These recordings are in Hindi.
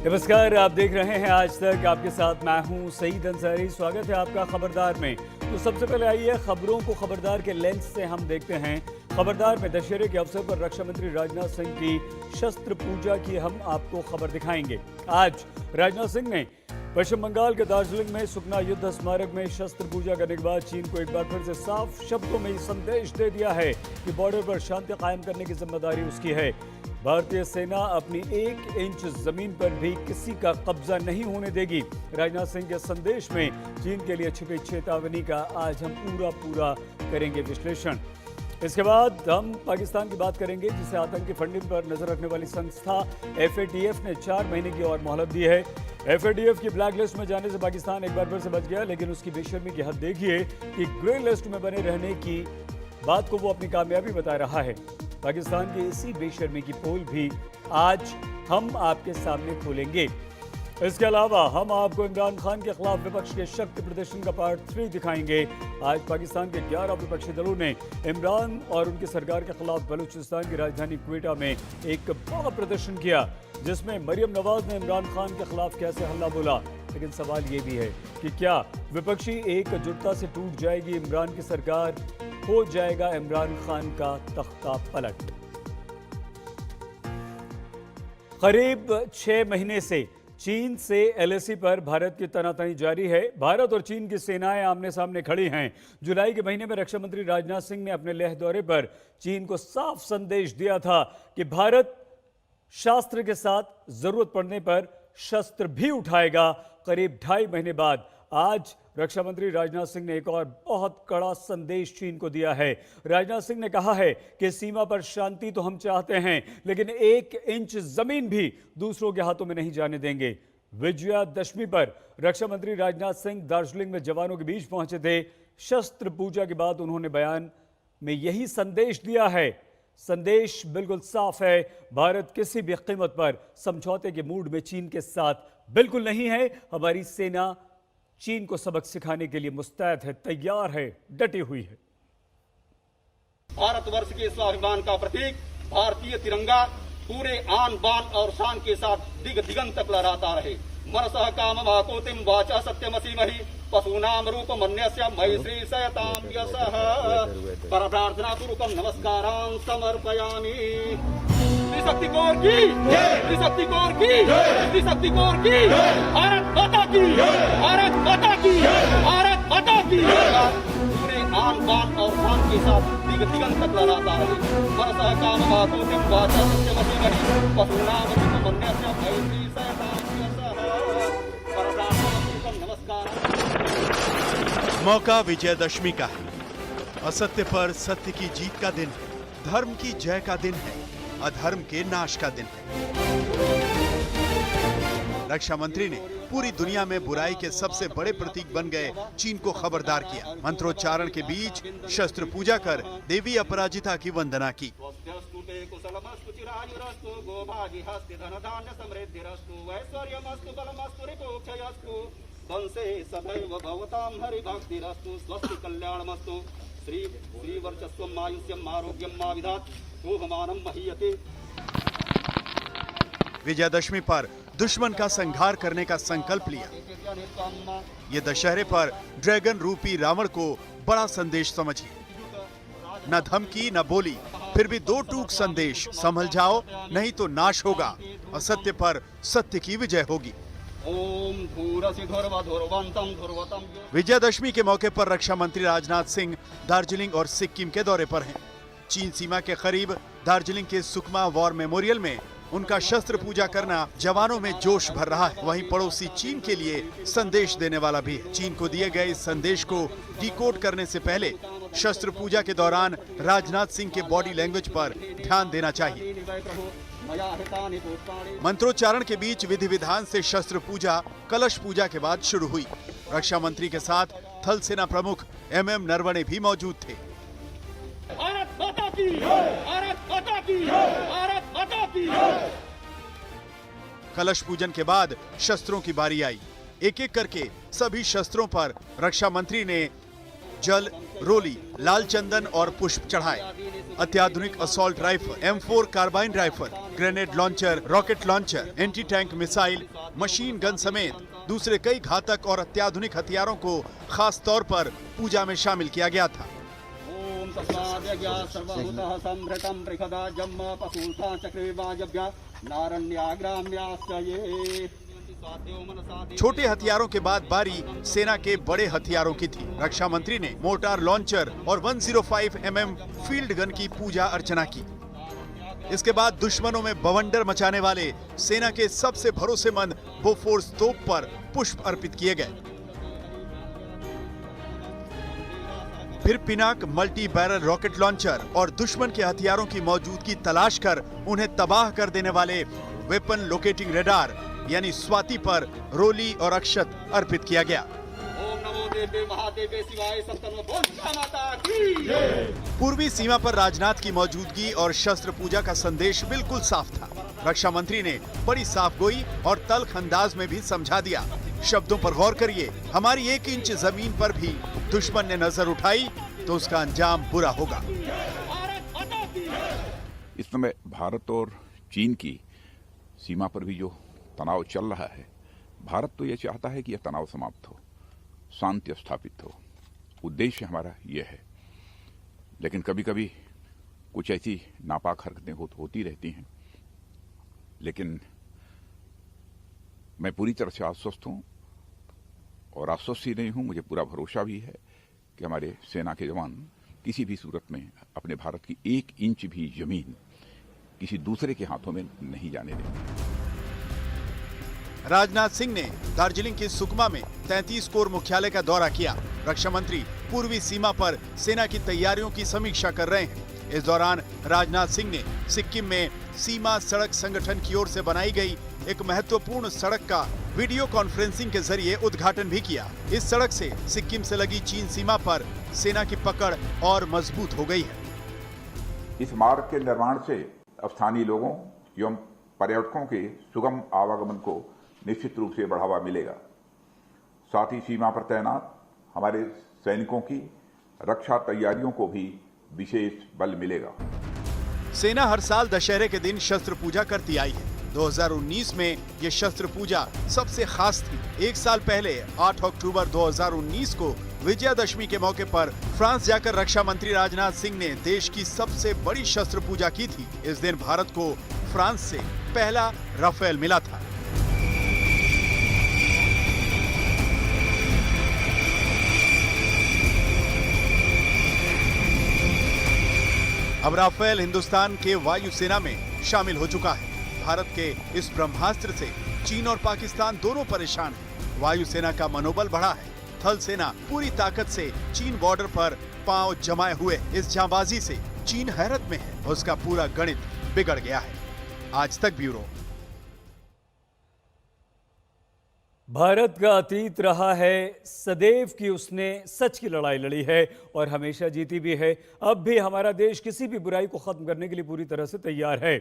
नमस्कार, आप देख रहे हैं आज तक। आपके साथ मैं हूं सईद अंसारी। स्वागत है आपका खबरदार में। तो सबसे पहले आइए खबरों को खबरदार के लेंस से हम देखते हैं। खबरदार में दशहरे के अवसर पर रक्षा मंत्री राजनाथ सिंह की शस्त्र पूजा की हम आपको खबर दिखाएंगे। आज राजनाथ सिंह ने पश्चिम बंगाल के दार्जिलिंग में सुकना युद्ध स्मारक में शस्त्र पूजा करने के बाद चीन को एक बार फिर से साफ शब्दों में संदेश दे दिया है कि बॉर्डर पर शांति कायम करने की जिम्मेदारी उसकी है। भारतीय सेना अपनी 1 इंच जमीन पर भी किसी का कब्जा नहीं होने देगी। राजनाथ सिंह के संदेश में चीन के लिए छिपी चेतावनी का आज हम पूरा करेंगे विश्लेषण। इसके बाद हम पाकिस्तान की बात करेंगे, जिसे आतंकी फंडिंग पर नजर रखने वाली संस्था FATF ने 4 महीने की और मोहलत दी है। FATF की ब्लैक लिस्ट में जाने से पाकिस्तान एक बार फिर से बच गया, लेकिन उसकी बेशर्मी की हद देखिए कि ग्रे लिस्ट में बने रहने की बात को वो अपनी कामयाबी बता रहा है। पाकिस्तान की इसी बेशर्मी की पोल भी आज हम आपके सामने खोलेंगे। इसके अलावा हम आपको इमरान खान के खिलाफ विपक्ष के शक्ति प्रदर्शन का पार्ट 3 दिखाएंगे। आज पाकिस्तान के 11 विपक्षी दलों ने इमरान और उनकी सरकार के खिलाफ बलूचिस्तान की राजधानी क्वेटा में एक बड़ा प्रदर्शन किया, जिसमें मरियम नवाज ने इमरान खान के खिलाफ कैसे हल्ला बोला। लेकिन सवाल ये भी है कि क्या विपक्षी एकजुटता से टूट जाएगी इमरान की सरकार, हो जाएगा इमरान खान का तख्ता पलट। करीब 6 महीने से चीन से LAC पर भारत की तनातनी जारी है। भारत और चीन की सेनाएं आमने सामने खड़ी हैं। जुलाई के महीने में रक्षा मंत्री राजनाथ सिंह ने अपने लेह दौरे पर चीन को साफ संदेश दिया था कि भारत शास्त्र के साथ जरूरत पड़ने पर शस्त्र भी उठाएगा। करीब 2.5 महीने बाद आज रक्षा मंत्री राजनाथ सिंह ने एक और बहुत कड़ा संदेश चीन को दिया है। राजनाथ सिंह ने कहा है कि सीमा पर शांति तो हम चाहते हैं, लेकिन 1 इंच जमीन भी दूसरों के हाथों में नहीं जाने देंगे। विजयादशमी पर रक्षा मंत्री राजनाथ सिंह दार्जिलिंग में जवानों के बीच पहुंचे थे। शस्त्र पूजा के बाद उन्होंने बयान में यही संदेश दिया है। संदेश बिल्कुल साफ है, भारत किसी भी कीमत पर समझौते के मूड में चीन के साथ बिल्कुल नहीं है। हमारी सेना चीन को सबक सिखाने के लिए मुस्तैद है, तैयार है, डटी हुई है। भारतवर्ष के स्वाभिमान का प्रतीक भारतीय तिरंगा पूरे आन बान और शान के साथ दिगंत तक लहराता रहे। मनसः काम वाकोतिम वाचा सत्यमसीमहि पशूनाम रूप मन्यस्य मयि श्री सयताम यशः पर प्रार्थना पूर्वकम नमस्कारान् समर्पयामि। त्रिशक्ति कौर की जय, त्रिशक्ति कौर की जय, त्रिशक्ति कौर की भारत माता की, भारत माता की, भारत माता की। पूरे आन बान और शान के साथ दिगंत तक लहराता रहे। मनसः काम वाकोतिम वाचा सत्यमसीमहि पशूनाम रूप मन्यस्य मयि श्री सयताम यशः पर प्रार्थना पूर्वकम नमस्कारान्। मौका विजयदशमी का है। असत्य पर सत्य की जीत का दिन है, धर्म की जय का दिन है, अधर्म के नाश का दिन है। रक्षा मंत्री ने पूरी दुनिया में बुराई के सबसे बड़े प्रतीक बन गए चीन को खबरदार किया। मंत्रोच्चारण के बीच शस्त्र पूजा कर देवी अपराजिता की वंदना की। सदैव भवतां हरिभक्तिरस्तु स्वस्ति कल्याणमस्तु श्री वर्चस्वम् आयुष्यम् आरोग्यम् मा विधात् शोभमानं महीयते। विजयदशमी पर दुश्मन का संहार करने का संकल्प लिया। ये दशहरे पर ड्रैगन रूपी रावण को बड़ा संदेश समझिए। न धमकी न बोली, फिर भी 2 टूक संदेश। संभल जाओ नहीं तो नाश होगा। असत्य पर सत्य की विजय होगी। विजयदशमी के मौके पर रक्षा मंत्री राजनाथ सिंह दार्जिलिंग और सिक्किम के दौरे पर हैं। चीन सीमा के करीब दार्जिलिंग के सुकमा वॉर मेमोरियल में उनका शस्त्र पूजा करना जवानों में जोश भर रहा है। वहीं पड़ोसी चीन के लिए संदेश देने वाला भी है। चीन को दिए गए इस संदेश को डिकोड करने से पहले शस्त्र पूजा के दौरान राजनाथ सिंह के बॉडी लैंग्वेज पर ध्यान देना चाहिए। मंत्रोच्चारण के बीच विधि विधान से शस्त्र पूजा कलश पूजा के बाद शुरू हुई। रक्षा मंत्री के साथ थल सेना प्रमुख MM नरवणे भी मौजूद थे। भारत माता की, भारत माता की, भारत माता की। कलश पूजन के बाद शस्त्रों की बारी आई। एक एक करके सभी शस्त्रों पर रक्षा मंत्री ने जल, रोली, लाल चंदन और पुष्प चढ़ाए। अत्याधुनिक assault rifle, M4 carbine rifle, grenade launcher, rocket launcher, anti tank missile, machine gun समेत दूसरे कई घातक और अत्याधुनिक हथियारों को खास तौर पर पूजा में शामिल किया गया था। ओम तस्माद्यज्ञा सर्वभूतः संभृतं बृहदा जम्म पशुल्था चक्रविभाजभ्य नारण्याग्राम्याश्च ये। छोटे हथियारों के बाद बारी सेना के बड़े हथियारों की थी। रक्षा मंत्री ने मोर्टार लॉन्चर और 105 mm फील्ड गन की पूजा अर्चना की। इसके बाद दुश्मनों में बवंडर मचाने वाले सेना के सबसे भरोसेमंद बोफोर्स तोप पर पुष्प अर्पित किए गए। फिर Pinaka multi barrel rocket launcher और दुश्मन के हथियारों की मौजूदगी तलाश कर उन्हें तबाह कर देने वाले वेपन लोकेटिंग रेडार यानी स्वाति पर रोली और अक्षत अर्पित किया गया। ओम नमो देवे महादेवे शिवाय सप्तम बोल माता की। पूर्वी सीमा पर राजनाथ की मौजूदगी और शस्त्र पूजा का संदेश बिल्कुल साफ था। रक्षा मंत्री ने बड़ी साफगोई और तल्ख अंदाज में भी समझा दिया। शब्दों पर गौर करिए, हमारी 1 इंच जमीन पर भी दुश्मन ने नजर उठाई तो उसका अंजाम बुरा होगा। इस समय भारत और चीन की सीमा पर भी जो तनाव चल रहा है, भारत तो ये चाहता है कि यह तनाव समाप्त हो, शांति स्थापित हो। उद्देश्य हमारा यह है। लेकिन कभी कभी कुछ ऐसी नापाक हरकतें होती रहती हैं। लेकिन मैं पूरी तरह से आश्वस्त हूं और आश्वस्त ही नहीं हूं, मुझे पूरा भरोसा भी है कि हमारे सेना के जवान किसी भी सूरत में अपने भारत की 1 इंच भी जमीन किसी दूसरे के हाथों में नहीं जाने देंगे। राजनाथ सिंह ने दार्जिलिंग के सुकमा में 33 कोर मुख्यालय का दौरा किया। रक्षा मंत्री पूर्वी सीमा पर सेना की तैयारियों की समीक्षा कर रहे हैं। इस दौरान राजनाथ सिंह ने सिक्किम में सीमा सड़क संगठन की ओर से बनाई गई एक महत्वपूर्ण सड़क का वीडियो कॉन्फ्रेंसिंग के जरिए उद्घाटन भी किया। इस सड़क से सिक्किम से लगी चीन सीमा पर सेना की पकड़ और मजबूत हो गई है। इस मार्ग के निर्माण से स्थानीय लोगों एवं पर्यटकों के सुगम आवागमन को निश्चित रूप से बढ़ावा मिलेगा। साथ ही सीमा पर तैनात हमारे सैनिकों की रक्षा तैयारियों को भी विशेष बल मिलेगा। सेना हर साल दशहरे के दिन शस्त्र पूजा करती आई है। 2019 में ये शस्त्र पूजा सबसे खास थी। 1 साल पहले 8 अक्टूबर 2019 को विजयादशमी के मौके पर फ्रांस जाकर रक्षा मंत्री राजनाथ सिंह ने देश की सबसे बड़ी शस्त्र पूजा की थी। इस दिन भारत को फ्रांस से पहला राफेल मिला था। अब राफेल हिंदुस्तान के वायुसेना में शामिल हो चुका है। भारत के इस ब्रह्मास्त्र से चीन और पाकिस्तान दोनों परेशान हैं। वायुसेना का मनोबल बढ़ा है। थल सेना पूरी ताकत से चीन बॉर्डर पर पांव जमाए हुए। इस जांबाजी से चीन हैरत में है। उसका पूरा गणित बिगड़ गया है। आज तक ब्यूरो। भारत का अतीत रहा है सदैव कि उसने सच की लड़ाई लड़ी है और हमेशा जीती भी है। अब भी हमारा देश किसी भी बुराई को खत्म करने के लिए पूरी तरह से तैयार है।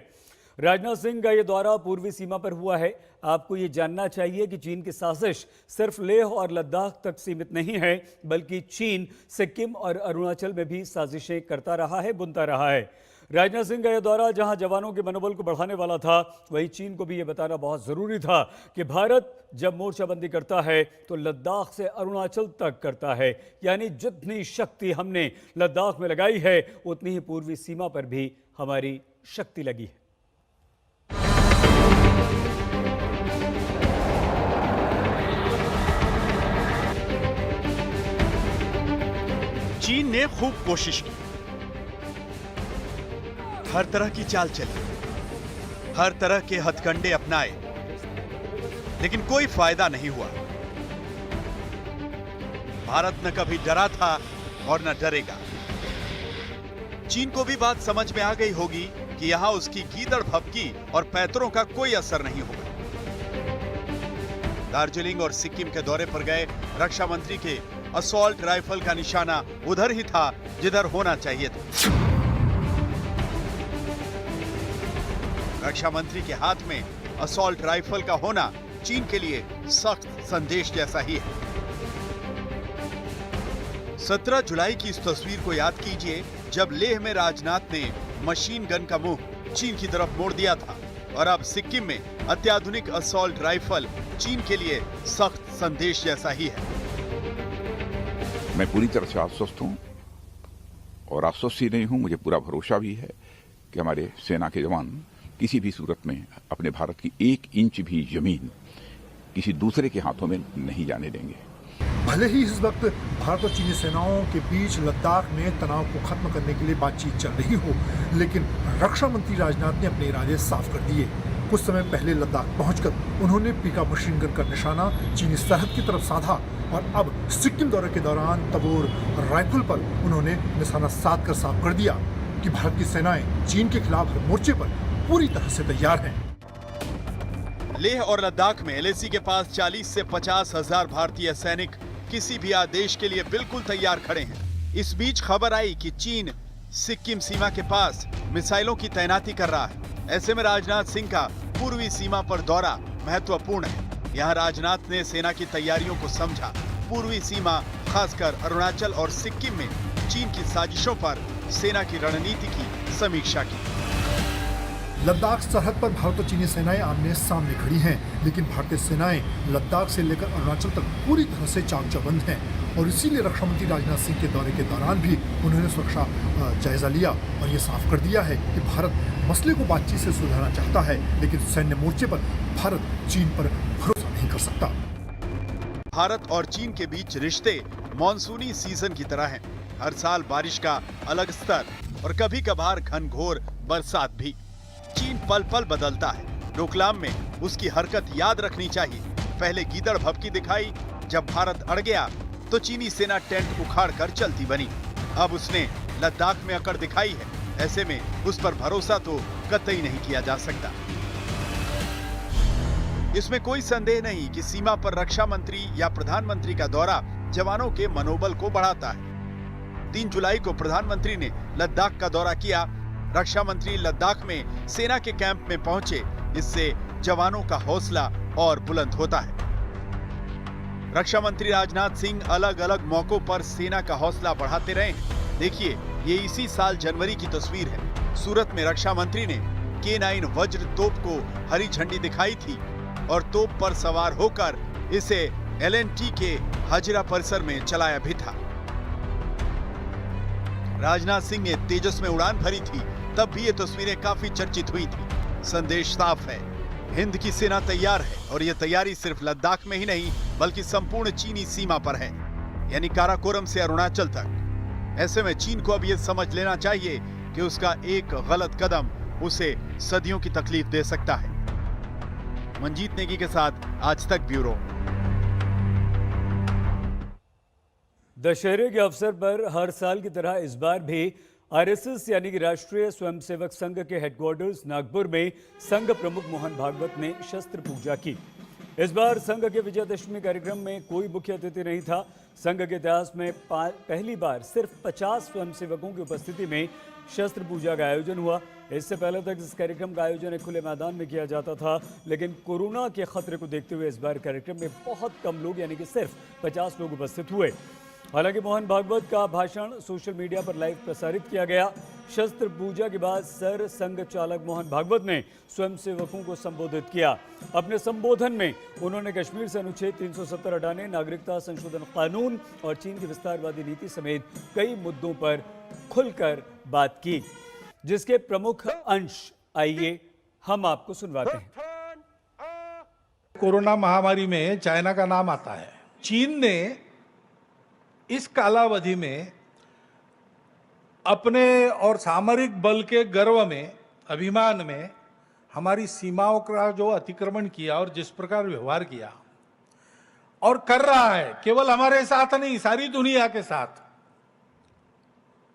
राजनाथ सिंह का यह दौरा पूर्वी सीमा पर हुआ है। आपको ये जानना चाहिए कि चीन की साजिश सिर्फ लेह और लद्दाख तक सीमित नहीं है, बल्कि चीन सिक्किम और अरुणाचल में भी साजिशें करता रहा है, बुनता रहा है। राजनाथ सिंह का यह दौरा जहां जवानों के मनोबल को बढ़ाने वाला था, वहीं चीन को भी यह बताना बहुत जरूरी था कि भारत जब मोर्चाबंदी करता है तो लद्दाख से अरुणाचल तक करता है। यानी जितनी शक्ति हमने लद्दाख में लगाई है, उतनी ही पूर्वी सीमा पर भी हमारी शक्ति लगी है। चीन ने खूब कोशिश की, हर तरह की चाल चली, हर तरह के हथकंडे अपनाए, लेकिन कोई फायदा नहीं हुआ। भारत न कभी डरा था और न डरेगा। चीन को भी बात समझ में आ गई होगी कि यहां उसकी गीदड़ भभकी और पैतरों का कोई असर नहीं होगा। दार्जिलिंग और सिक्किम के दौरे पर गए रक्षा मंत्री के असॉल्ट राइफल का निशाना उधर ही था जिधर होना चाहिए था। रक्षा मंत्री के हाथ में असॉल्ट राइफल का होना चीन के लिए सख्त संदेश जैसा ही है। 17 जुलाई की इस तस्वीर को याद कीजिए जब लेह में राजनाथ ने मशीन गन का मुंह चीन की तरफ मोड़ दिया था और अब सिक्किम में अत्याधुनिक असॉल्ट राइफल चीन के लिए सख्त संदेश जैसा ही है। मैं पूरी तरह से आश्वस्त हूं और आश्वस्त ही नहीं हूं, मुझे पूरा भरोसा भी है कि हमारे सेना के जवान किसी भी सूरत में अपने भारत की 1 इंच भी जमीन किसी दूसरे के हाथों में नहीं जाने देंगे। भले ही इस वक्त भारत और चीनी सेनाओं के बीच लद्दाख में तनाव को खत्म करने के लिए बातचीत चल रही हो, लेकिन रक्षा मंत्री राजनाथ ने अपने इरादे साफ कर दिए। कुछ समय पहले लद्दाख पहुंचकर उन्होंने पीका मशीन गन का निशाना चीनी सरहद की तरफ साधा और अब सिक्किम दौरे के दौरान तबोर राइफल पर उन्होंने निशाना साध कर साफ कर दिया कि भारत की सेनाएं चीन के खिलाफ हर मोर्चे पर पूरी तरह से तैयार हैं। लेह और लद्दाख में एलएसी के पास 40 से 50 हजार भारतीय सैनिक किसी भी आदेश के लिए बिल्कुल तैयार खड़े हैं। इस बीच खबर आई कि चीन सिक्किम सीमा के पास मिसाइलों की तैनाती कर रहा है। ऐसे में राजनाथ सिंह का पूर्वी सीमा पर दौरा महत्वपूर्ण है। यहाँ राजनाथ ने सेना की तैयारियों को समझा, पूर्वी सीमा खासकर अरुणाचल और सिक्किम में चीन की साजिशों पर सेना की रणनीति की समीक्षा की। लद्दाख सरहद पर भारत और चीनी सेनाएं आमने सामने खड़ी हैं, लेकिन भारतीय सेनाएं लद्दाख से लेकर अरुणाचल तक पूरी तरह से चाक चौबंद हैं और इसीलिए रक्षा मंत्री राजनाथ सिंह के दौरे के दौरान भी उन्होंने सुरक्षा जायजा लिया और ये साफ कर दिया है कि भारत मसले को बातचीत से सुलझाना चाहता है, लेकिन सैन्य मोर्चे पर भारत चीन पर भरोसा नहीं कर सकता। भारत और चीन के बीच रिश्ते मॉनसूनी सीजन की तरह हैं। हर साल बारिश का अलग स्तर और कभी कभार घनघोर बरसात भी। चीन पल पल बदलता है। डोकलाम में उसकी हरकत याद रखनी चाहिए। पहले गीदड़ भभकी दिखाई, जब भारत अड़ गया तो चीनी सेना टेंट उखाड़ कर चलती बनी। अब उसने लद्दाख में अकड़ दिखाई है। ऐसे में उस पर भरोसा तो कतई नहीं किया जा सकता। इसमें कोई संदेह नहीं कि सीमा पर रक्षा मंत्री या प्रधानमंत्री का दौरा जवानों के मनोबल को बढ़ाता है। 3 जुलाई को प्रधानमंत्री ने लद्दाख का दौरा किया। रक्षा मंत्री लद्दाख में सेना के कैंप में पहुंचे। इससे जवानों का हौसला और बुलंद होता है। रक्षा मंत्री राजनाथ सिंह अलग अलग मौकों पर सेना का हौसला बढ़ाते रहे। देखिए, ये इसी साल जनवरी की तस्वीर है। सूरत में रक्षा मंत्री ने K9 वज्र तोप को हरी झंडी दिखाई थी और तोप पर सवार होकर इसे L&T के हजरा परिसर में चलाया भी था। राजनाथ सिंह ने तेजस में उड़ान भरी थी, तब भी ये तस्वीरें काफी चर्चित हुई थी। संदेश साफ है, हिंद की सेना तैयार है और ये तैयारी सिर्फ लद्दाख में ही नहीं बल्कि संपूर्ण चीनी सीमा पर है, यानी काराकोरम से अरुणाचल तक। ऐसे में चीन को अब ये समझ लेना चाहिए कि उसका एक गलत कदम उसे सदियों की तकलीफ दे सकता है। मंजीत नेगी के साथ आज तक ब्यूरो। दशहरे के अवसर पर हर साल की तरह इस बार भी आरएसएस यानी कि राष्ट्रीय स्वयंसेवक संघ के हेडक्वार्टर्स नागपुर में संघ प्रमुख मोहन भागवत ने शस्त्र पूजा की। इस बार संघ के विजयादशमी कार्यक्रम में कोई मुख्य अतिथि नहीं था। संघ के इतिहास में पहली बार सिर्फ 50 स्वयंसेवकों की उपस्थिति में शस्त्र पूजा का आयोजन हुआ। इससे पहले तक इस कार्यक्रम का आयोजन एक खुले मैदान में किया जाता था, लेकिन कोरोना के खतरे को देखते हुए इस बार कार्यक्रम में बहुत कम लोग यानी कि सिर्फ 50 लोग उपस्थित हुए। हालांकि मोहन भागवत का भाषण सोशल मीडिया पर लाइव प्रसारित किया गया। शस्त्र पूजा के बाद सर संघ चालक मोहन भागवत ने स्वयंसेवकों को संबोधित किया। अपने संबोधन में उन्होंने कश्मीर से अनुच्छेद 370 हटाने, नागरिकता संशोधन कानून और चीन की विस्तारवादी नीति समेत कई मुद्दों पर खुलकर बात की, जिसके प्रमुख अंश आइए हम आपको सुनवाते हैं। कोरोना महामारी में चाइना का नाम आता है। चीन ने इस कालावधि में अपने और सामरिक बल के गर्व में, अभिमान में हमारी सीमाओं का जो अतिक्रमण किया और जिस प्रकार व्यवहार किया और कर रहा है, केवल हमारे साथ नहीं सारी दुनिया के साथ,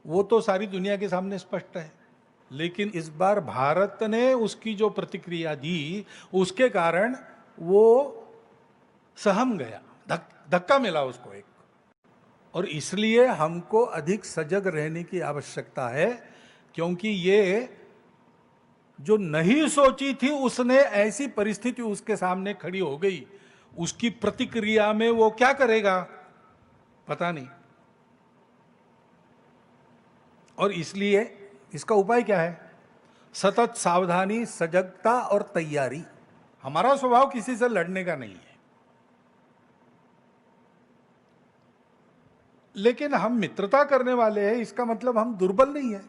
वो तो सारी दुनिया के सामने स्पष्ट है। लेकिन इस बार भारत ने उसकी जो प्रतिक्रिया दी उसके कारण वो सहम गया, धक्का मिला उसको एक। और इसलिए हमको अधिक सजग रहने की आवश्यकता है, क्योंकि ये जो नहीं सोची थी उसने ऐसी परिस्थिति उसके सामने खड़ी हो गई। उसकी प्रतिक्रिया में वो क्या करेगा पता नहीं। और इसलिए इसका उपाय क्या है? सतत सावधानी, सजगता और तैयारी। हमारा स्वभाव किसी से लड़ने का नहीं है, लेकिन हम मित्रता करने वाले हैं, इसका मतलब हम दुर्बल नहीं है।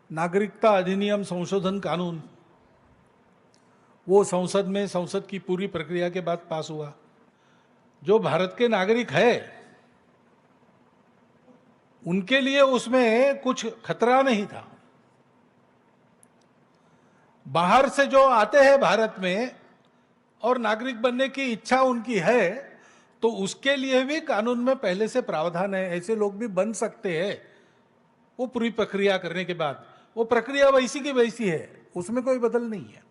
नागरिकता अधिनियम संशोधन कानून, वो संसद में, संसद की पूरी प्रक्रिया के बाद पास हुआ। जो भारत के नागरिक है उनके लिए उसमें कुछ खतरा नहीं था। बाहर से जो आते हैं भारत में और नागरिक बनने की इच्छा उनकी है, तो उसके लिए भी कानून में पहले से प्रावधान है, ऐसे लोग भी बन सकते हैं। वो पूरी प्रक्रिया करने के बाद, वो प्रक्रिया वैसी की वैसी है, उसमें कोई बदल नहीं है।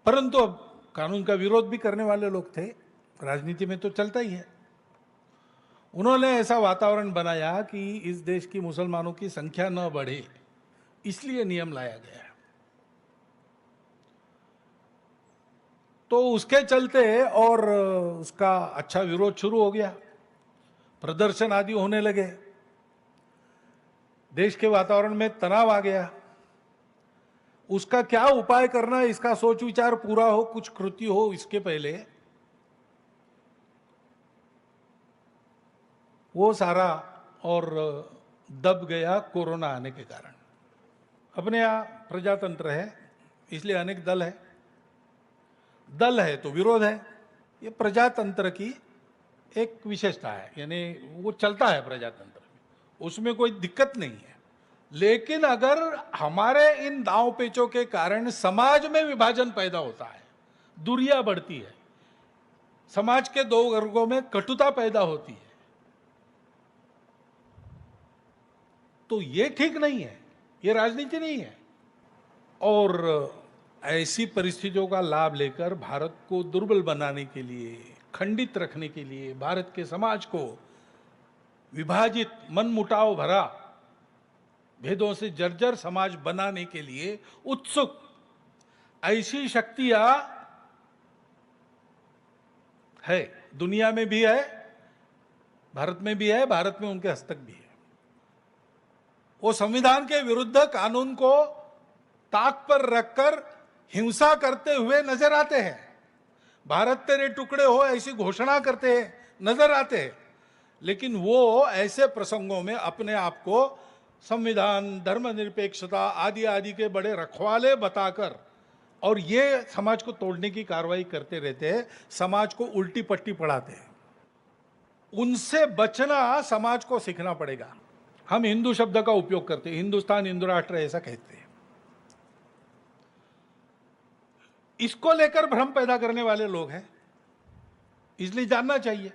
परंतु अब कानून का विरोध भी करने वाले लोग थे, राजनीति में तो चलता ही है। उन्होंने ऐसा वातावरण बनाया कि इस देश की मुसलमानों की संख्या न बढ़े, इसलिए नियम लाया गया है। तो उसके चलते और उसका अच्छा विरोध शुरू हो गया, प्रदर्शन आदि होने लगे, देश के वातावरण में तनाव आ गया। उसका क्या उपाय करना, इसका सोच विचार पूरा हो, कुछ कृति हो, इसके पहले वो सारा और दब गया कोरोना आने के कारण। अपने यहाँ प्रजातंत्र है, इसलिए अनेक दल है, दल है तो विरोध है। ये प्रजातंत्र की एक विशेषता है, यानी वो चलता है प्रजातंत्र में, उसमें कोई दिक्कत नहीं है। लेकिन अगर हमारे इन दांव पेचों के कारण समाज में विभाजन पैदा होता है, दूरियां बढ़ती है, समाज के दो वर्गों में कटुता पैदा होती है, तो ये ठीक नहीं है, ये राजनीति नहीं है। और ऐसी परिस्थितियों का लाभ लेकर भारत को दुर्बल बनाने के लिए, खंडित रखने के लिए, भारत के समाज को विभाजित, मनमुटाव भरा, भेदों से जर्जर समाज बनाने के लिए उत्सुक ऐसी शक्तियां है, दुनिया में भी है, भारत में भी है, भारत में उनके हस्तक भी है। वो संविधान के विरुद्ध कानून को ताक पर रखकर हिंसा करते हुए नजर आते हैं, भारत तेरे टुकड़े हो ऐसी घोषणा करते हैं, नजर आते हैं। लेकिन वो ऐसे प्रसंगों में अपने आप को संविधान, धर्मनिरपेक्षता आदि आदि के बड़े रखवाले बताकर और ये समाज को तोड़ने की कार्रवाई करते रहते हैं, समाज को उल्टी पट्टी पढ़ाते हैं। उनसे बचना समाज को सीखना पड़ेगा। हम हिंदू शब्द का उपयोग करते हैं, हिंदुस्तान हिंदू राष्ट्र ऐसा कहते हैं। इसको लेकर भ्रम पैदा करने वाले लोग हैं, इसलिए जानना चाहिए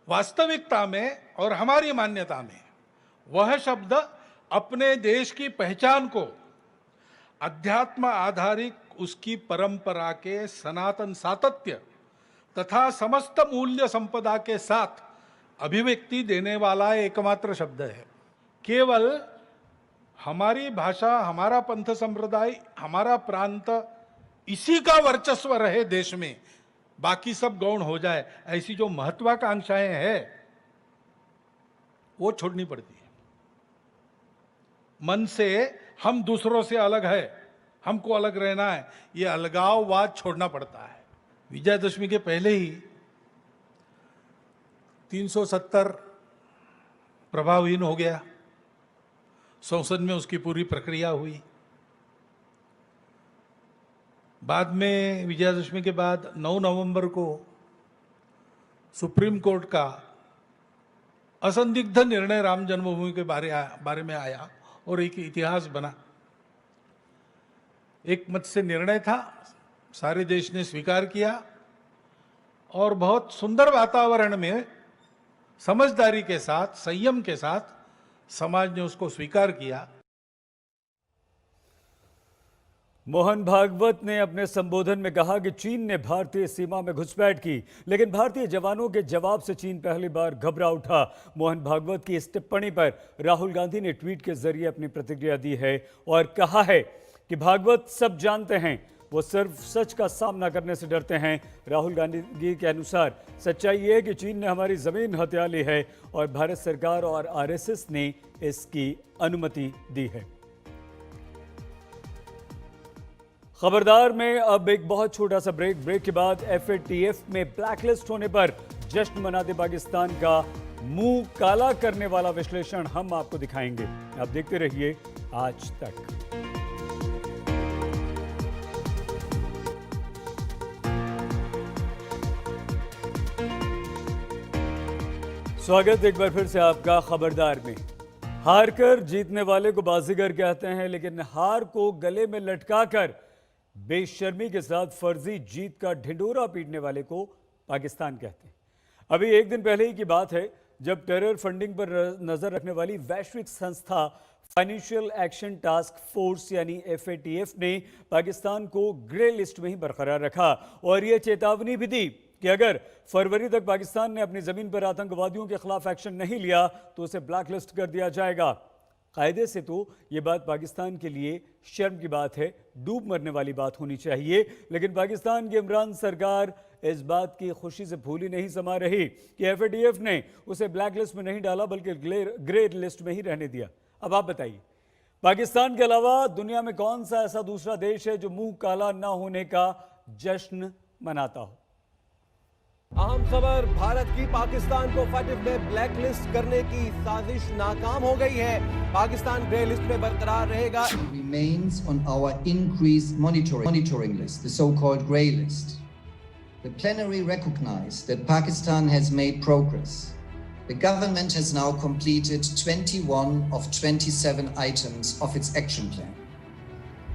वास्तविकता में और हमारी मान्यता में वह शब्द अपने देश की पहचान को अध्यात्म आधारित उसकी परंपरा के सनातन सातत्य तथा समस्त मूल्य संपदा के साथ अभिव्यक्ति देने वाला एकमात्र शब्द है। केवल हमारी भाषा, हमारा पंथ संप्रदाय, हमारा प्रांत, इसी का वर्चस्व रहे देश में, बाकी सब गौण हो जाए, ऐसी जो महत्वाकांक्षाएं हैं वो छोड़नी पड़ती है। मन से हम दूसरों से अलग है, हमको अलग रहना है, ये अलगाववाद छोड़ना पड़ता है। विजयदशमी के पहले ही 370 प्रभावहीन हो गया, संसद में उसकी पूरी प्रक्रिया हुई। बाद में विजयदशमी के बाद 9 नवंबर को सुप्रीम कोर्ट का असंदिग्ध निर्णय राम जन्मभूमि के बारे में आया और एक इतिहास बना। एक मत से निर्णय था, सारे देश ने स्वीकार किया और बहुत सुंदर वातावरण में समझदारी के साथ, संयम के साथ समाज ने उसको स्वीकार किया। मोहन भागवत ने अपने संबोधन में कहा कि चीन ने भारतीय सीमा में घुसपैठ की, लेकिन भारतीय जवानों के जवाब से चीन पहली बार घबरा उठा। मोहन भागवत की इस टिप्पणी पर राहुल गांधी ने ट्वीट के जरिए अपनी प्रतिक्रिया दी है और कहा है कि भागवत सब जानते हैं, वो सिर्फ सच का सामना करने से डरते हैं। राहुल गांधी के अनुसार सच्चाई ये है कि चीन ने हमारी जमीन हथिया ली है और भारत सरकार और आरएसएस ने इसकी अनुमति दी है। खबरदार में अब एक बहुत छोटा सा ब्रेक के बाद एफएटीएफ में ब्लैकलिस्ट होने पर जश्न मनाते पाकिस्तान का मुंह काला करने वाला विश्लेषण हम आपको दिखाएंगे। आप देखते रहिए आज तक। स्वागत एक बार फिर से आपका खबरदार में। हार कर जीतने वाले को बाजीगर कहते हैं, लेकिन हार को गले में लटकाकर बेशर्मी के साथ फर्जी जीत का ढिंडोरा पीटने वाले को पाकिस्तान कहते हैं। अभी एक दिन पहले ही की बात है जब टेरर फंडिंग पर नजर रखने वाली वैश्विक संस्था फाइनेंशियल एक्शन टास्क फोर्स यानी एफएटीएफ ने पाकिस्तान को ग्रे लिस्ट में ही बरकरार रखा और यह चेतावनी भी दी कि अगर फरवरी तक पाकिस्तान ने अपनी जमीन पर आतंकवादियों के खिलाफ एक्शन नहीं लिया तो उसे ब्लैक लिस्ट कर दिया जाएगा। कायदे से तो ये बात पाकिस्तान के लिए शर्म की बात है, डूब मरने वाली बात होनी चाहिए, लेकिन पाकिस्तान की इमरान सरकार इस बात की खुशी से भूली नहीं समा रही कि एफएटीएफ ने उसे ब्लैक लिस्ट में नहीं डाला बल्कि ग्रे लिस्ट में ही रहने दिया। अब आप बताइए, पाकिस्तान के अलावा दुनिया में कौन सा ऐसा दूसरा देश है जो मुंह काला ना होने का जश्न मनाता हो? अहम खबर, भारत की पाकिस्तान को FATF में ब्लैक लिस्ट करने की साजिश नाकाम हो गई है। पाकिस्तान ग्रे लिस्ट में बरकरार रहेगा। Remains on our increased monitoring list, the so-called grey list. The plenary recognized that Pakistan has made progress. The government has now completed 21 of 27 items of its action plan.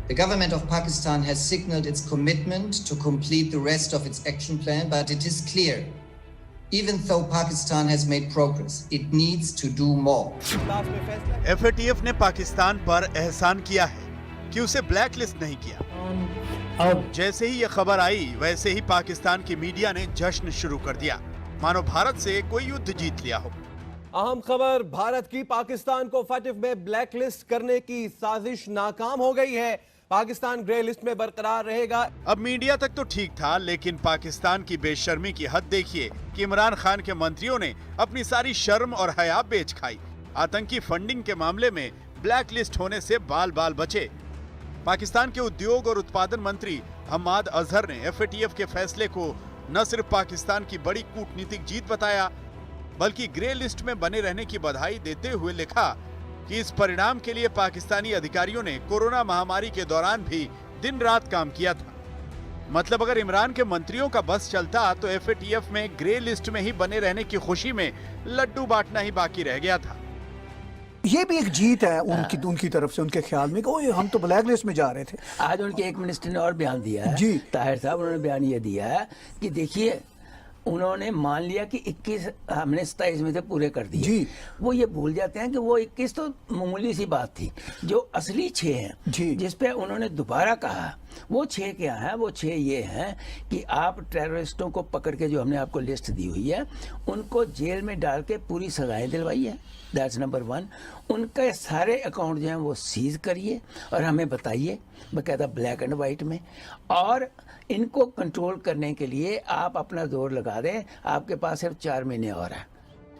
The government of Pakistan has signaled its commitment to complete the rest of its action plan, but it is clear, even though Pakistan has made progress, it needs to do more. FATF ने पाकिस्तान पर एहसान किया है कि उसे ब्लैक लिस्ट नहीं किया। जैसे ही ये खबर आई वैसे ही पाकिस्तान की मीडिया ने जश्न शुरू कर दिया, मानो भारत से कोई युद्ध जीत लिया हो। अहम खबर, भारत की पाकिस्तान को FATF में ब्लैक लिस्ट करने की साजिश नाकाम हो गई है। पाकिस्तान ग्रे लिस्ट में बरकरार रहेगा। अब मीडिया तक तो ठीक था, लेकिन पाकिस्तान की बेशर्मी की हद देखिए कि इमरान खान के मंत्रियों ने अपनी सारी शर्म और हया बेच खाई। आतंकी फंडिंग के मामले में ब्लैक लिस्ट होने से बाल बाल बचे। पाकिस्तान के उद्योग और उत्पादन मंत्री हम्माद अजहर ने एफएटीएफ के फैसले को न सिर्फ पाकिस्तान की बड़ी कूटनीतिक जीत बताया, बल्कि ग्रे लिस्ट में बने रहने की बधाई देते हुए लिखा कि इस परिणाम के लिए पाकिस्तानी अधिकारियों ने कोरोना महामारी के दौरान भी दिन रात काम किया था। मतलब अगर इमरान के मंत्रियों का बस चलता तो एफएटीएफ में ग्रे लिस्ट में ही बने रहने की खुशी में लड्डू बांटना ही बाकी रह गया था। ये भी एक जीत है उनकी तरफ से, उनके ख्याल में कि हम तो ब्लैक लिस्ट में जा रहे थे। आज उनके एक मिनिस्टर ने और बयान दिया है जी, ताहिर साहब, उन्होंने बयान ये दिया है कि देखिए उन्होंने मान लिया कि 21 हमने 27 में से पूरे कर दिए जी। वो ये भूल जाते हैं कि वो 21 तो मामूली सी बात थी, जो असली 6 हैं जिस पे उन्होंने दोबारा कहा वो 6 क्या है, वो 6 ये हैं कि आप टेररिस्टों को पकड़ के जो हमने आपको लिस्ट दी हुई है उनको जेल में डाल के पूरी सजाएं दिलवाई है। That's number 1। उनके सारे अकाउंट जो हैं वो सीज करिए और हमें बताइए बकायदा ब्लैक एंड वाइट में, और इनको कंट्रोल करने के लिए आप अपना जोर लगा दें। आपके पास सिर्फ 4 महीने और है।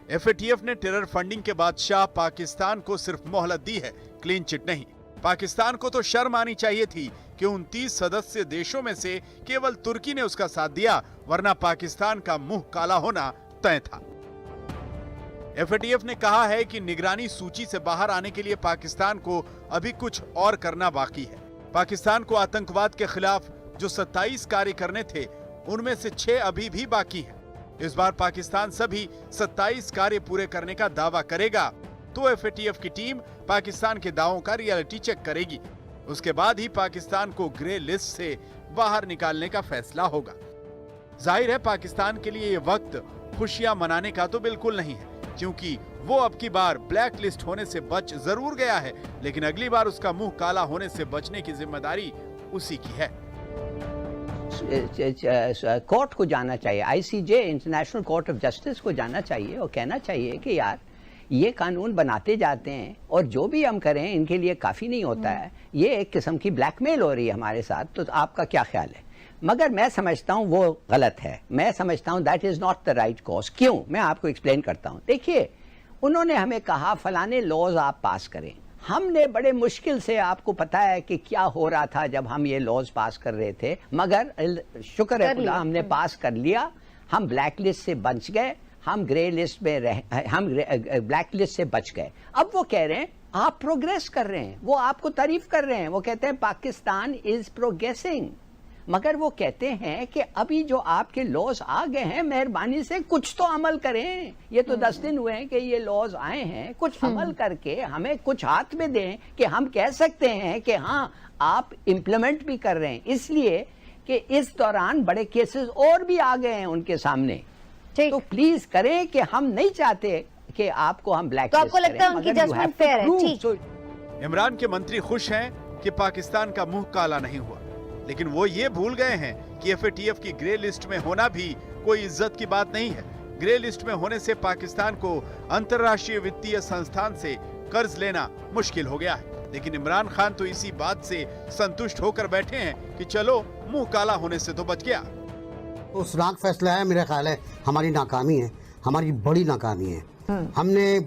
एफएटीएफ ने टेरर फंडिंग के बादशाह पाकिस्तान को सिर्फ मोहलत दी है, क्लीन चिट नहीं। पाकिस्तान को तो शर्म आनी चाहिए थी कि 29 सदस्य देशों में से केवल तुर्की ने उसका साथ दिया, वरना पाकिस्तान का मुंह काला होना तय था। एफएटीएफ ने कहा है कि निगरानी सूची से बाहर आने के लिए पाकिस्तान को अभी कुछ और करना बाकी है। पाकिस्तान को आतंकवाद के खिलाफ जो 27 कार्य करने थे उनमें से 6 अभी भी बाकी हैं। इस बार पाकिस्तान सभी 27 कार्य पूरे करने का दावा करेगा तो एफएटीएफ की टीम पाकिस्तान के दावों का रियलिटी चेक करेगी। उसके बाद ही पाकिस्तान को ग्रे लिस्ट से बाहर निकालने का फैसला होगा। जाहिर है पाकिस्तान के लिए ये वक्त खुशियां मनाने का तो बिल्कुल नहीं है, क्योंकि वो अब की बार ब्लैक लिस्ट होने से बच जरूर गया है, लेकिन अगली बार उसका मुंह काला होने से बचने की जिम्मेदारी उसी की है। कोर्ट को जाना चाहिए, ICJ international court of justice को जाना चाहिए और कहना चाहिए कि यार ये कानून बनाते जाते हैं और जो भी हम करें इनके लिए काफ़ी नहीं होता है। ये एक किस्म की ब्लैकमेल हो रही है हमारे साथ। तो आपका क्या ख्याल है? मगर मैं समझता हूँ वो गलत है। मैं समझता हूँ that is not the right cause. क्यों? मैं आपको एक्सप्लेन करता हूँ। देखिए, उन्होंने हमें कहा फलाने लॉज आप पास करें। हमने बड़े मुश्किल से, आपको पता है कि क्या हो रहा था जब हम ये लॉज पास कर रहे थे, मगर शुक्र है खुदा हमने पास कर लिया। हम ब्लैक लिस्ट से बच गए, हम ग्रे लिस्ट में हम ब्लैक लिस्ट से बच गए। अब वो कह रहे हैं आप प्रोग्रेस कर रहे हैं, वो आपको तारीफ कर रहे हैं, वो कहते हैं पाकिस्तान इज प्रोग्रेसिंग। मगर वो कहते हैं कि अभी जो आपके लॉज आ गए हैं, मेहरबानी से कुछ तो अमल करें। ये तो 10 दिन हुए हैं कि ये लॉज आए हैं, कुछ अमल करके हमें कुछ हाथ में दें कि हम कह सकते हैं कि हाँ आप इम्प्लीमेंट भी कर रहे हैं। इसलिए कि इस दौरान बड़े केसेस और भी आ गए हैं उनके सामने। तो प्लीज करें कि हम नहीं चाहते कि आपको हम ब्लैक। तो आपको लगता है उनकी जजमेंट फेयर है? ठीक। इमरान के मंत्री खुश हैं कि पाकिस्तान का मुंह काला नहीं हुआ, लेकिन वो ये भूल गए हैं कि FATF की ग्रे लिस्ट में होना भी कोई इज्जत की बात नहीं है। ग्रे लिस्ट में होने से पाकिस्तान को अंतर्राष्ट्रीय वित्तीय संस्थान से कर्ज लेना मुश्किल हो गया है। लेकिन इमरान खान तो इसी बात से संतुष्ट होकर बैठे हैं कि चलो मुंह काला होने से तो बच गया। उस राग फैसला है, मेरा ख्याल है हमारी नाकामी है, हमारी बड़ी नाकामी है। हमने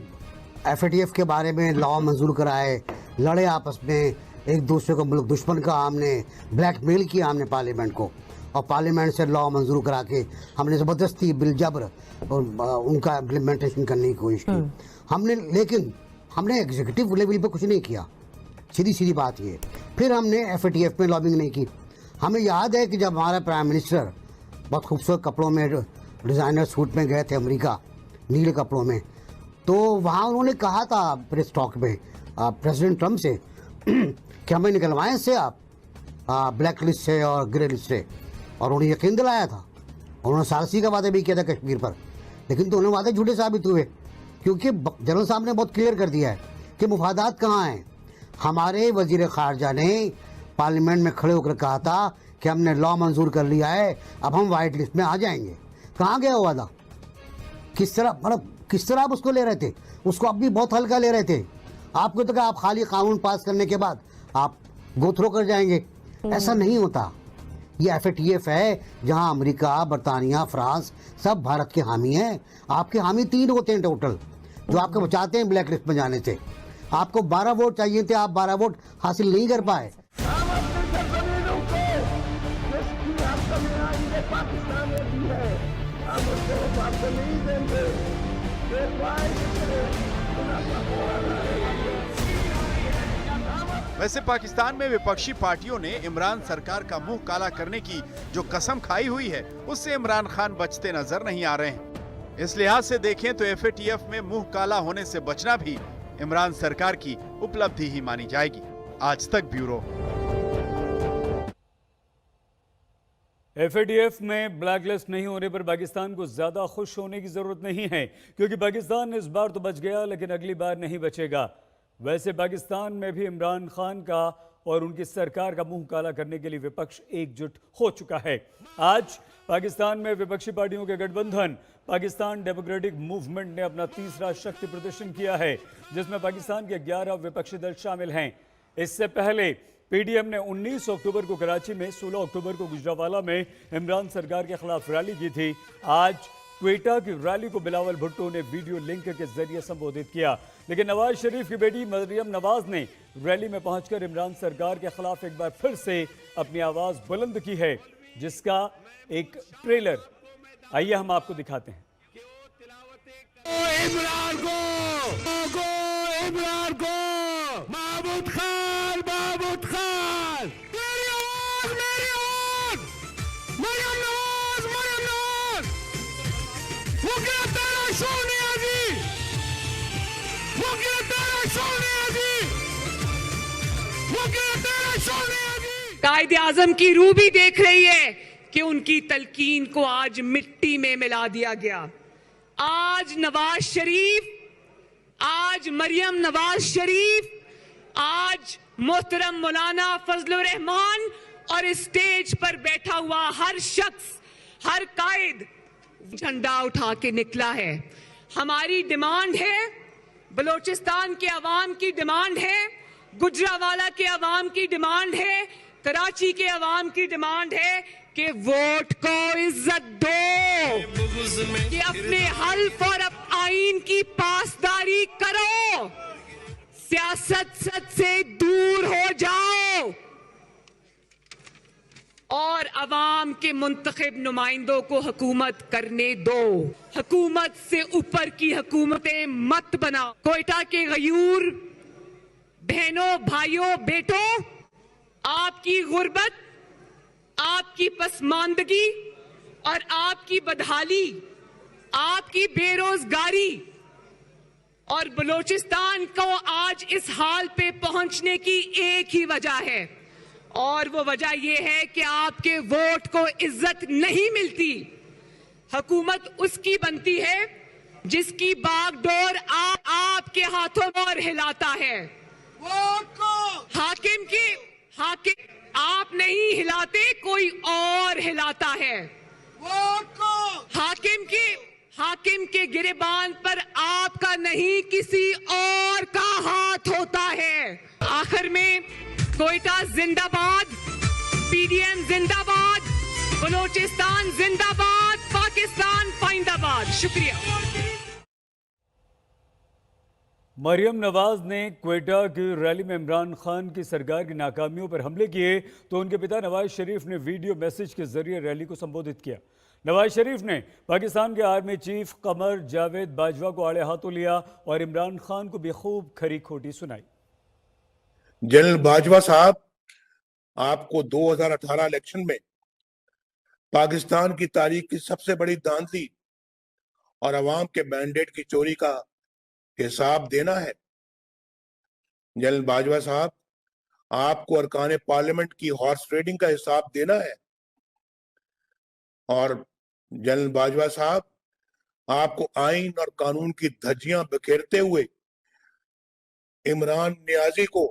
FATF के बारे में लॉ मंजूर कराए, लड़े आपस में, एक दूसरे को मुल्क दुश्मन का हमने ब्लैकमेल किया हमने पार्लियामेंट को, और पार्लियामेंट से लॉ मंजूर करा के हमने ज़बरदस्ती बिल जबर और उनका इम्प्लीमेंटेशन करने की कोशिश की लेकिन हमने एग्जीक्यूटिव लेवल पे कुछ नहीं किया। सीधी बात ये। फिर हमने FATF में लॉबिंग नहीं की। हमें याद है कि जब हमारा प्राइम मिनिस्टर बहुत खूबसूरत कपड़ों में, डिज़ाइनर सूट में गए थे अमेरिका, नीले कपड़ों में, तो वहाँ उन्होंने कहा था प्रेस टॉक में प्रेसिडेंट ट्रम्प से कि हमें निकलवाएं इससे आप ब्लैक लिस्ट से और ग्रे लिस्ट से, और उन्हें यकीन दिलाया था। उन्होंने सारसी का वादा भी किया था कश्मीर पर, लेकिन दोनों वादे झूठे साबित हुए, क्योंकि जनरल साहब ने बहुत क्लियर कर दिया है कि मुफादात कहाँ हैं। हमारे वजीर खारजा ने पार्लियामेंट में खड़े होकर कहा था कि हमने लॉ मंजूर कर लिया है, अब हम वाइट लिस्ट में आ जाएंगे। कहाँ गया वो वादा? किस तरह आप उसको ले रहे थे? उसको अब भी बहुत हल्का ले रहे थे। आपको तो आप खाली कानून पास करने के बाद आप गो थ्रो कर जाएंगे, ऐसा नहीं होता। ये FATF है जहां अमेरिका, बरतानिया, फ्रांस सब भारत के हामी हैं। आपके हामी 3 होते हैं टोटल जो आपको बचाते हैं ब्लैक लिस्ट में जाने से। आपको 12 वोट चाहिए थे, आप 12 वोट हासिल नहीं कर पाए। वैसे पाकिस्तान में विपक्षी पार्टियों ने इमरान सरकार का मुंह काला करने की जो कसम खाई हुई है, उससे इमरान खान बचते नजर नहीं आ रहे हैं। इस लिहाज से देखें तो FATF में मुंह काला होने से बचना भी इमरान सरकार की उपलब्धि ही मानी जाएगी। आज तक ब्यूरो। FATF में ब्लैकलिस्ट नहीं होने पर पाकिस्तान को ज्यादा खुश होने की जरूरत नहीं है, क्योंकि पाकिस्तान इस बार तो बच गया लेकिन अगली बार नहीं बचेगा। वैसे पाकिस्तान में भी इमरान खान का और उनकी सरकार का मुंह काला करने के लिए विपक्ष एकजुट हो चुका है। आज पाकिस्तान में विपक्षी पार्टियों के गठबंधन पाकिस्तान डेमोक्रेटिक मूवमेंट ने अपना तीसरा शक्ति प्रदर्शन किया है, जिसमें पाकिस्तान के 11 विपक्षी दल शामिल हैं। इससे पहले PDM ने 19 अक्टूबर को कराची में, 16 अक्टूबर को गुजरावाला में इमरान सरकार के खिलाफ रैली की थी। आज क्वेटा की रैली को बिलावल भुट्टो ने वीडियो लिंक के जरिए संबोधित किया, लेकिन नवाज शरीफ की बेटी मरियम नवाज ने रैली में पहुंचकर इमरान सरकार के खिलाफ एक बार फिर से अपनी आवाज बुलंद की है, जिसका एक ट्रेलर आइए हम आपको दिखाते हैं। इमरान को महमूद खान मेरी आवाज मरियम नवाज वो क्या तेरा सोनिया जी, वो क्या तेरा सोनिया जी, वो क्या तेरा सोनिया जी। कायदे आजम की रूह भी देख रही है कि उनकी तलकीन को आज मिट्टी में मिला दिया गया। आज नवाज शरीफ, आज मरियम नवाज शरीफ, आज मोहतरम मौलाना फजलुर रहमान और स्टेज पर बैठा हुआ हर शख्स, हर कायद झंडा उठा के निकला है। हमारी डिमांड है बलूचिस्तान के अवाम की डिमांड है, गुजरावाला के अवाम की डिमांड है, कराची के अवाम की डिमांड है कि वोट को इज्जत दो, कि अपने हल्फ और आईन की पासदारी करो, सियासत से दूर हो जाओ और अवाम के मुंतखब नुमाइंदों को हुकूमत करने दो। हुकूमत से ऊपर की हुकूमतें मत बनाओ। कोयटा के गयूर बहनों, भाइयों, बेटों, आपकी गुर्बत, आपकी पसमानदगी और आपकी बदहाली, आपकी बेरोजगारी और बलूचिस्तान को आज इस हाल पे पहुंचने की एक ही वजह है, और वो वजह ये है कि आपके वोट को इज्जत नहीं मिलती। हुकूमत उसकी बनती है जिसकी बागडोर आपके हाथों पर हिलाता है। वोट को हाकिम आप नहीं हिलाते, कोई और हिलाता है। वोट को हाकिम के गिरेबान पर आपका नहीं किसी और का हाथ होता है। आखिर में कोयटा जिंदाबाद, पीडीएम जिंदाबाद, बलूचिस्तान जिंदाबाद, पाकिस्तान पाइंदाबाद। शुक्रिया। मरियम नवाज ने क्वेटा की रैली में इमरान खान की सरकार की नाकामियों पर हमले किए तो उनके पिता नवाज शरीफ ने वीडियो मैसेज के जरिए रैली को संबोधित किया। नवाज शरीफ ने पाकिस्तान के आर्मी चीफ कमर जावेद बाजवा को आड़े हाथों लिया और इमरान खान को बेखूब खरी खोटी सुनाई। जनरल बाजवा साहब, आपको 2018 इलेक्शन में पाकिस्तान की तारीख की सबसे बड़ी धांधली और अवाम के मैंडेट की चोरी का हिसाब देना है। जनरल बाजवा साहब, आपको अरकान पार्लियामेंट की हॉर्स ट्रेडिंग का हिसाब देना है। और जनरल बाजवा साहब, आपको आइन और कानून की धज्जियां बिखेरते हुए इमरान नियाजी को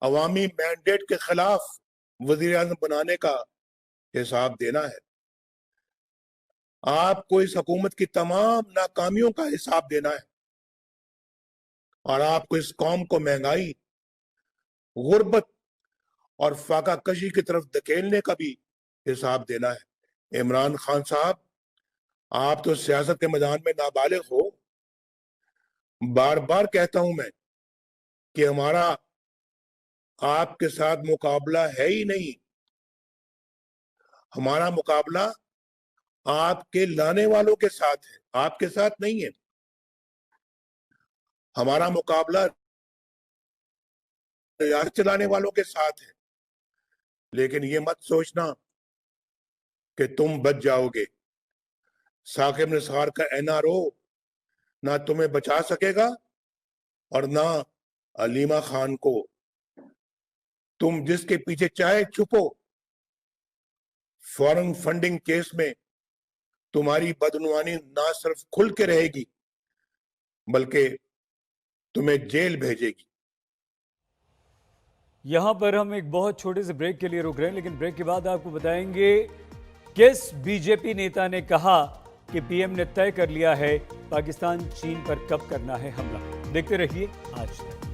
अवामी मैंडेट के खिलाफ वजीर आज़म बनाने का हिसाब देना है। आपको इस हुकूमत की तमाम नाकामियों का हिसाब देना है और आपको इस कौम को महंगाई, गुर्बत और फाका कशी की तरफ धकेलने का भी हिसाब देना है। इमरान खान साहब, आप तो सियासत के मैदान में नाबालिग हो। बार बार कहता हूं मैं कि हमारा आपके साथ मुकाबला है ही नहीं। हमारा मुकाबला आपके लाने वालों के साथ है, आपके साथ नहीं है। हमारा मुकाबला रियासत चलाने वालों के साथ है। लेकिन ये मत सोचना कि तुम बच जाओगे। साकिब निसार का एनआरओ ना तुम्हें बचा सकेगा और ना अलीमा खान को। तुम जिसके पीछे चाहे छुपो, फॉरेन फंडिंग केस में तुम्हारी बदनुमानी ना सिर्फ खुल के रहेगी बल्कि तुम्हें जेल भेजेगी। यहां पर हम एक बहुत छोटे से ब्रेक के लिए रुक रहे हैं, लेकिन ब्रेक के बाद आपको बताएंगे किस बीजेपी नेता ने कहा कि पीएम ने तय कर लिया है पाकिस्तान चीन पर कब करना है हमला। देखते रहिए आज तक।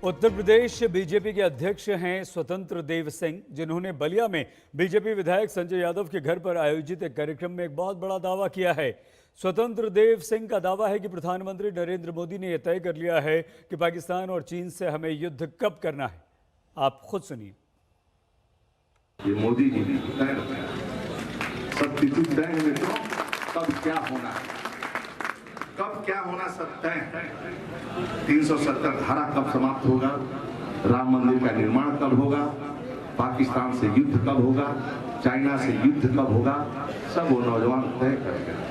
उत्तर प्रदेश बीजेपी के अध्यक्ष हैं स्वतंत्र देव सिंह, जिन्होंने बलिया में बीजेपी विधायक संजय यादव के घर पर आयोजित एक कार्यक्रम में एक बहुत बड़ा दावा किया है। स्वतंत्र देव सिंह का दावा है कि प्रधानमंत्री नरेंद्र मोदी ने यह तय कर लिया है कि पाकिस्तान और चीन से हमें युद्ध कब करना है। आप खुद सुनिए। ये मोदी जी ने तय सब तिथि तय है मित्रों, कब क्या होना है, कब क्या होना सब तय है। 370 धारा कब समाप्त होगा, राम मंदिर का निर्माण कब होगा, पाकिस्तान से युद्ध कब होगा, चाइना से युद्ध कब होगा, सब वो नौजवान तय करेंगे।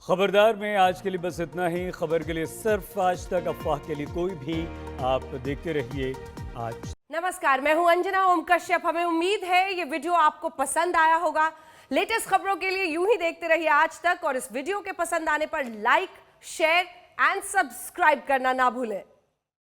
खबरदार में आज के लिए बस इतना ही। खबर के लिए सिर्फ आज तक, अफवाह के लिए कोई भी। आप देखते रहिए आज। नमस्कार, मैं हूं अंजना ओम कश्यप। हमें उम्मीद है ये वीडियो आपको पसंद आया होगा। लेटेस्ट खबरों के लिए यूं ही देखते रहिए आज तक और इस वीडियो के पसंद आने पर लाइक, शेयर एंड सब्सक्राइब करना ना भूलें।